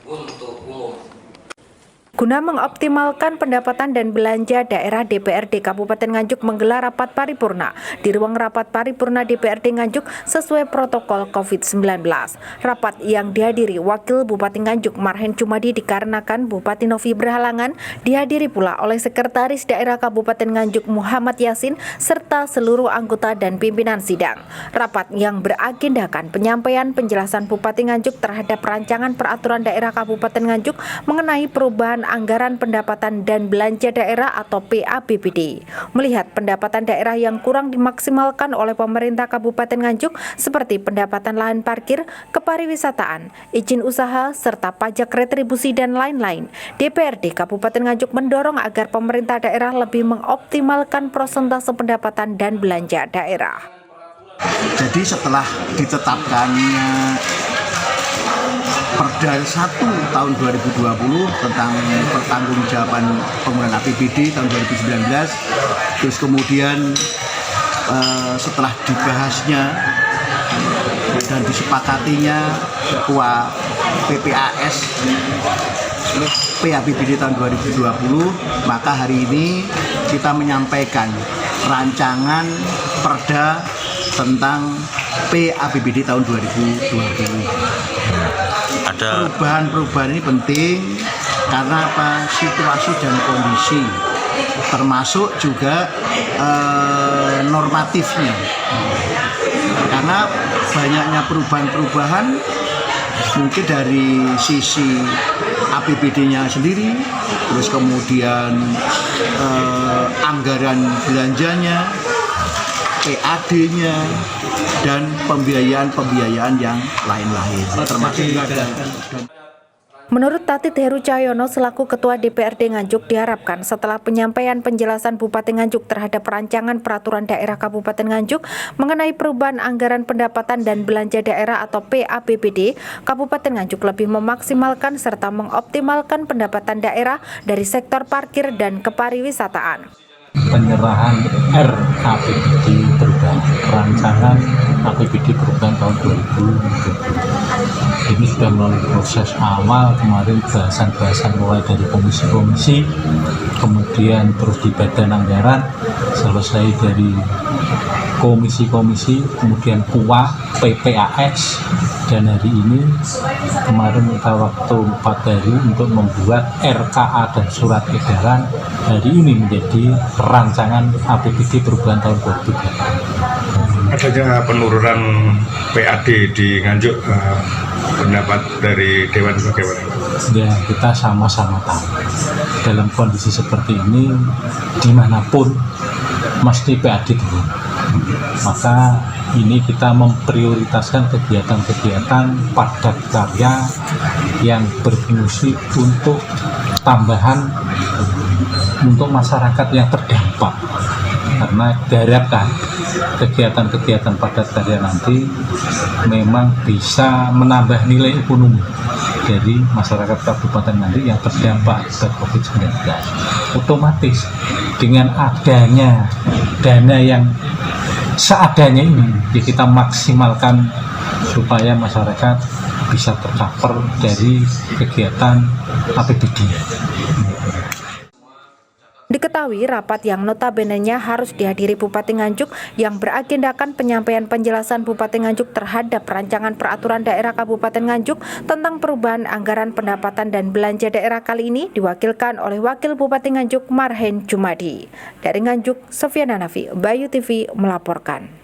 untuk umum. Guna mengoptimalkan pendapatan dan belanja daerah, DPRD Kabupaten Nganjuk menggelar rapat paripurna di ruang rapat paripurna DPRD Nganjuk sesuai protokol COVID-19. Rapat yang dihadiri Wakil Bupati Nganjuk Marhen Jumadi dikarenakan Bupati Novi berhalangan, dihadiri pula oleh Sekretaris Daerah Kabupaten Nganjuk Muhammad Yasin serta seluruh anggota dan pimpinan sidang. Rapat yang beragendakan penyampaian penjelasan Bupati Nganjuk terhadap rancangan peraturan daerah Kabupaten Nganjuk mengenai perubahan anggaran pendapatan dan belanja daerah atau PABBD. Melihat pendapatan daerah yang kurang dimaksimalkan oleh pemerintah Kabupaten Nganjuk seperti pendapatan lahan parkir, kepariwisataan, izin usaha, serta pajak retribusi dan lain-lain, DPRD Kabupaten Nganjuk mendorong agar pemerintah daerah lebih mengoptimalkan persentase pendapatan dan belanja daerah. Jadi setelah ditetapkannya Perda 1 tahun 2020 tentang pertanggungjawaban penggunaan APBD tahun 2019, terus kemudian setelah dibahasnya dan disepakatinya Ketua PPAS PABBD tahun 2020, maka hari ini kita menyampaikan rancangan Perda tentang PABBD tahun 2020. Perubahan-perubahan ini penting karena apa? Situasi dan kondisi, termasuk juga normatifnya. Karena banyaknya perubahan-perubahan mungkin dari sisi APBD-nya sendiri, terus kemudian anggaran belanjanya, PAD-nya, dan pembiayaan yang lain-lain. Menurut Tatit Heru Cahyono selaku Ketua DPRD Nganjuk, diharapkan setelah penyampaian penjelasan Bupati Nganjuk terhadap rancangan peraturan daerah Kabupaten Nganjuk mengenai perubahan anggaran pendapatan dan belanja daerah atau PABBD, Kabupaten Nganjuk lebih memaksimalkan serta mengoptimalkan pendapatan daerah dari sektor parkir dan kepariwisataan. Penyerahan RAPBD perubahan rancangan APBD perubahan tahun 2020 ini sudah melalui proses awal, kemarin bahasan-bahasan mulai dari komisi-komisi, kemudian terus di badan anggaran, selesai dari komisi-komisi, kemudian PUA, PPAS, dan hari ini kemarin minta waktu 4 hari untuk membuat RKA dan surat edaran. Hari ini menjadi rancangan APBD perubahan tahun 2020. Adanya penurunan PAD di Nganjuk, pendapat dari Dewan bagaimana? Ya, kita sama-sama tahu dalam kondisi seperti ini dimanapun mesti PAD turun. Maka ini kita memprioritaskan kegiatan-kegiatan padat karya yang berfungsi untuk tambahan untuk masyarakat yang terdampak, karena diharapkan kegiatan-kegiatan padat karya nanti memang bisa menambah nilai ekonomi dari masyarakat Kabupaten Nganjuk yang terdampak akibat COVID-19. Otomatis dengan adanya dana yang seadanya ini, ya kita maksimalkan supaya masyarakat bisa tercover dari kegiatan APBD. Diketahui rapat yang notabene-nya harus dihadiri Bupati Nganjuk yang beragendakan penyampaian penjelasan Bupati Nganjuk terhadap rancangan peraturan daerah Kabupaten Nganjuk tentang perubahan anggaran pendapatan dan belanja daerah kali ini diwakilkan oleh Wakil Bupati Nganjuk Marhen Jumadi. Dari Nganjuk, Sofiana Nafi, Bayu TV melaporkan.